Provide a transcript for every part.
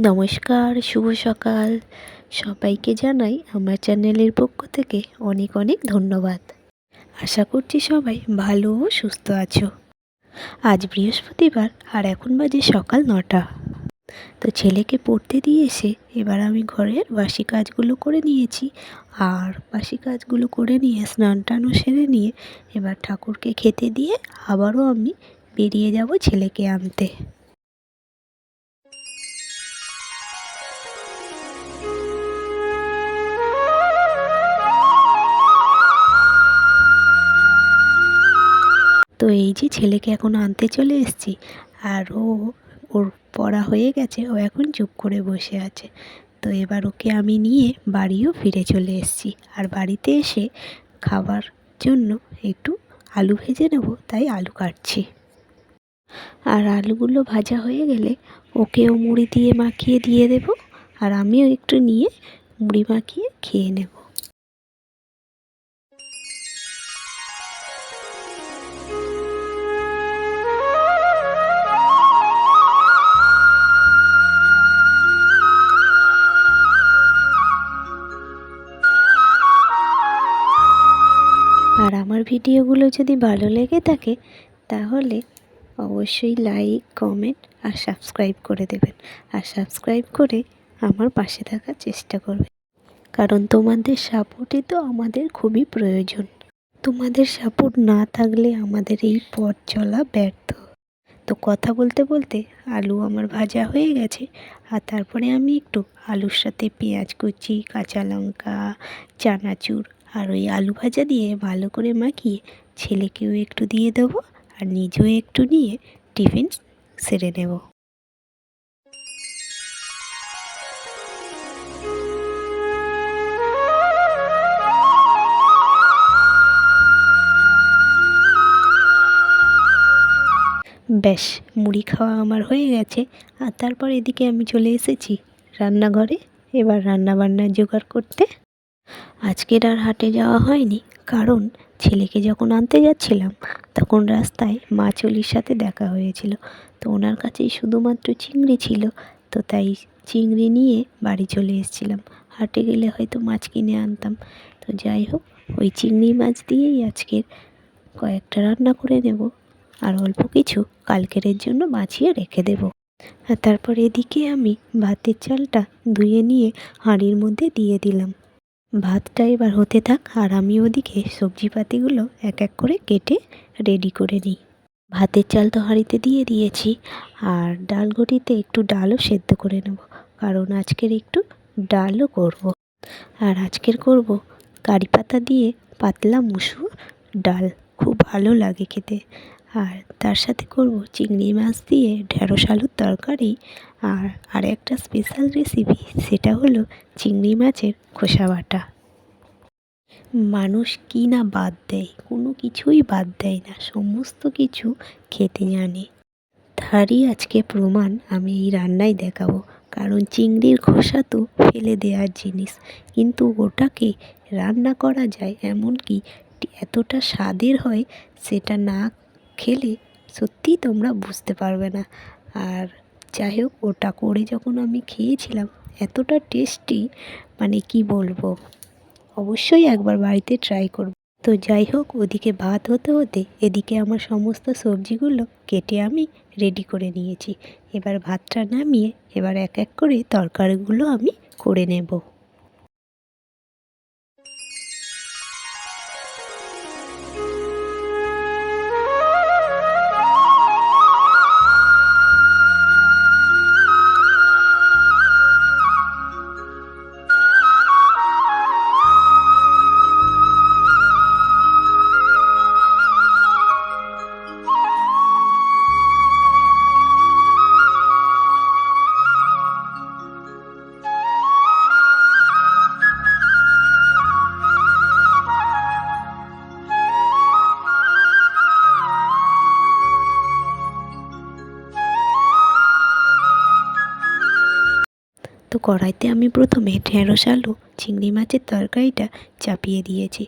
নমস্কার, শুভ সকাল। সবাইকে জানাই আমার চ্যানেলের পক্ষ থেকে অনেক অনেক ধন্যবাদ। আশা করছি সবাই ভালো ও সুস্থ আছো। আজ বৃহস্পতিবার আর এখন বাজে সকাল 9টা। তো ছেলেকে পড়তে দিয়ে এসে এবার আমি ঘরের বাসি কাজগুলো করে নিয়েছি। আর বাসি কাজগুলো করে নিয়ে স্নান টানও সেরে নিয়ে এবার ঠাকুরকে খেতে দিয়ে আবারও আমি বেরিয়ে যাব ছেলেকে আনতে। তো এই যে ছেলেকে এখন আনতে চলে এসেছি, আর ওর পড়া হয়ে গেছে, ও এখন চুপ করে বসে আছে। তো এবার ওকে আমি নিয়ে বাড়িও ফিরে চলে এসেছি। আর বাড়িতে এসে খাবার জন্য একটু আলু ভেজে নেব, তাই আলু কাটছি। আর আলুগুলো ভাজা হয়ে গেলে ওকেও মুড়ি দিয়ে মাখিয়ে দিয়ে দেব, আর আমিও একটু নিয়ে মুড়ি মাখিয়ে খেয়ে নেব। আর আমার ভিডিওগুলো যদি ভালো লেগে থাকে তাহলে অবশ্যই লাইক, কমেন্ট আর সাবস্ক্রাইব করে দেবেন। আর সাবস্ক্রাইব করে আমার পাশে থাকার চেষ্টা করবেন, কারণ তোমাদের সাপোর্টই তো আমাদের খুবই প্রয়োজন। তোমাদের সাপোর্ট না থাকলে আমাদের এই পথ চলা ব্যর্থ। তো কথা বলতে বলতে আলু আমার ভাজা হয়ে গেছে। আর তারপরে আমি একটু আলুর সাথে পেঁয়াজ কুচি, কাঁচা লঙ্কা, চানাচুর আর ওই আলু ভাজা দিয়ে ভালো করে মাখিয়ে ছেলেকেও একটু দিয়ে দেবো, আর নিজেও একটু নিয়ে টিফিন সেরে নেব। ব্যাস, মুড়ি খাওয়া আমার হয়ে গেছে। আর তারপর এদিকে আমি চলে এসেছি রান্নাঘরে, এবার রান্নাবান্নার জোগাড় করতে। আজকের আর হাটে যাওয়া হয়নি, কারণ ছেলেকে যখন আনতে যাচ্ছিলাম তখন রাস্তায় মাছলির সাথে দেখা হয়েছিল। তো ওনার কাছেই শুধুমাত্র চিংড়ি ছিল, তো তাই চিংড়ি নিয়ে বাড়ি চলে এসেছিলাম। হাটে গেলে হয়তো মাছ কিনে আনতাম। তো যাই হোক, ওই চিংড়ি মাছ দিয়েই আজকের কয়েকটা রান্না করে নেব, আর অল্প কিছু কালকেরের জন্য বাঁচিয়ে রেখে দেব। আর তারপর এদিকে আমি ভাতের চালটা ধুয়ে নিয়ে হাঁড়ির মধ্যে দিয়ে দিলাম। ভাতটা এবার হতে থাক, আর আমি ওদিকে সবজিপাতিগুলো এক এক করে কেটে রেডি করে নিই। ভাতের চাল তো হাঁড়িতে দিয়ে দিয়েছি, আর ডাল ঘটিতে একটু ডালও সেদ্ধ করে নেব, কারণ আজকের একটু ডালও করব। আর আজকের করব কারি পাতা দিয়ে পাতলা মুসুর ডাল, খুব ভালো লাগে খেতে। আর তার সাথে করব চিংড়ি মাছ দিয়ে ঢ্যাঁড়স আলুর তরকারি। আর একটা স্পেশাল রেসিপি, সেটা হলো চিংড়ি মাছের খোসা বাটা। মানুষ কি না বাদ দেয়, কোনো কিছুই বাদ দেয় না, সমস্ত কিছু খেতে জানে। তারই আজকে প্রমাণ আমি এই রান্নায় দেখাবো। কারণ চিংড়ির খোসা তো ফেলে দেওয়ার জিনিস, কিন্তু ওটাকে রান্না করা যায়, এমনকি এতটা স্বাদের হয়, সেটা না খেলে সত্যিই তোমরা বুঝতে পারবে না। আর যাই হোক, ওটা করে যখন আমি খেয়েছিলাম, এতটা টেস্টি, মানে কি বলবো, অবশ্যই একবার বাড়িতে ট্রাই করব। তো যাই হোক, ওদিকে ভাত হতে হতে এদিকে আমার সমস্ত সবজিগুলো কেটে আমি রেডি করে নিয়েছি। এবার ভাতটা নামিয়ে এবার এক এক করে তরকারিগুলো আমি করে নেব। তো কড়াইতে আমি প্রথমে ঢেঁড়স আলু চিংড়ি মাছের তরকারিটা চাপিয়ে দিয়েছি।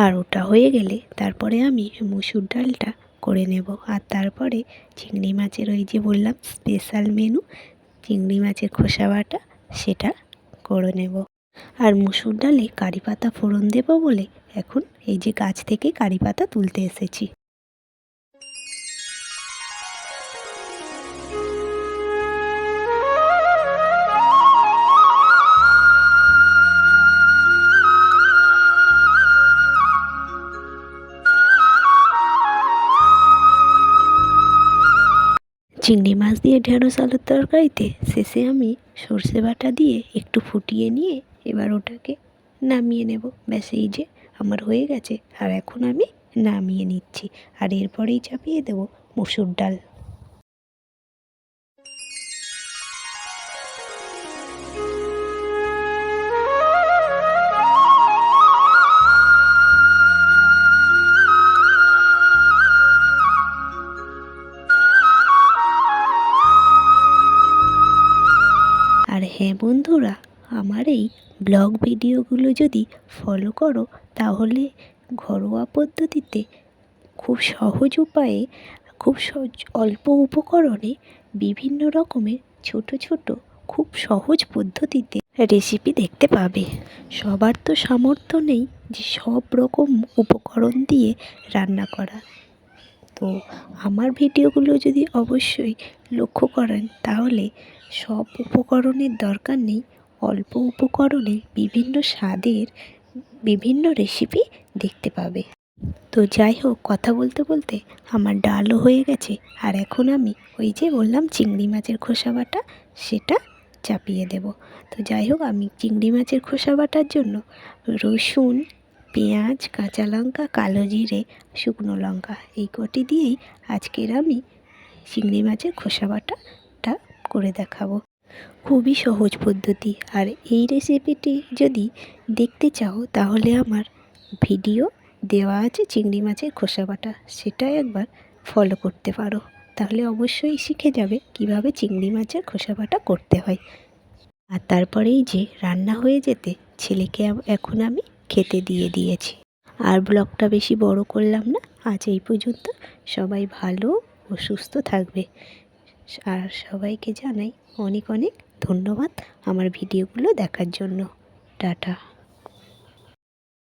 আর ওটা হয়ে গেলে তারপরে আমি মুসুর ডালটা করে নেব। আর তারপরে চিংড়ি মাছের ওই যে বললাম স্পেশাল মেনু, চিংড়ি মাছের খোসা বাটা সেটা করে নেব। আর মুসুর ডালে কারি পাতা ফোড়ন দেব বলে এখন এই যে গাছ থেকে কারি পাতা তুলতে এসেছি। চিংড়ি মাছ দিয়ে ঢেঁড়স আলুর তরকারিতে শেষে আমি সর্ষে বাটা দিয়ে একটু ফুটিয়ে নিয়ে এবার ওটাকে নামিয়ে নেব। ব্যাস এই যে আমার হয়ে গেছে। আর এখন আমি নামিয়ে নিচ্ছি। আর এরপরেই চাপিয়ে দেব মুসুর ডাল। আর হ্যাঁ বন্ধুরা, আমার এই ব্লগ ভিডিওগুলো যদি ফলো করো তাহলে ঘরোয়া পদ্ধতিতে খুব সহজ উপায়ে খুব অল্প উপকরণে বিভিন্ন রকমের ছোট ছোট খুব সহজ পদ্ধতিতে রেসিপি দেখতে পাবে। সবার তো সামর্থ্য নেই যে সব রকম উপকরণ দিয়ে রান্না করা। তো আমার ভিডিওগুলো যদি অবশ্যই লক্ষ্য করেন তাহলে সব উপকরণের দরকার নেই, অল্প উপকরণে বিভিন্ন স্বাদের বিভিন্ন রেসিপি দেখতে পাবে। তো যাই হোক, কথা বলতে বলতে আমার ডালও হয়ে গেছে। আর এখন আমি ওই যে বললাম চিংড়ি মাছের খোসা বাটা সেটা চাপিয়ে দেব। তো যাই হোক, আমি চিংড়ি মাছের খোসা বাটার জন্য রসুন, পেঁয়াজ, কাঁচা লঙ্কা, কালো জিরে, শুকনো লঙ্কা এই কটি দিয়েই আজকের আমি চিংড়ি মাছের খোসা বাটাটা করে দেখাবো। খুবই সহজ পদ্ধতি। আর এই রেসিপিটি যদি দেখতে চাও তাহলে আমার ভিডিও দেওয়া আছে চিংড়ি মাছের খোসা বাটা, সেটা একবার ফলো করতে পারো। তাহলে অবশ্যই শিখে যাবে কিভাবে চিংড়ি মাছের খোসা বাটা করতে হয়। আর তারপরেই যে রান্না হয়ে যেতে ছেলেকে এখন আমি খেতে দিয়ে দিয়েছি। আর ব্লগটা বেশি বড় করলাম না, আজ এই পর্যন্ত। সবাই ভালো ও সুস্থ থাকবে। আর সবাইকে জানাই অনেক অনেক ধন্যবাদ আমার ভিডিওগুলো দেখার জন্য। টাটা।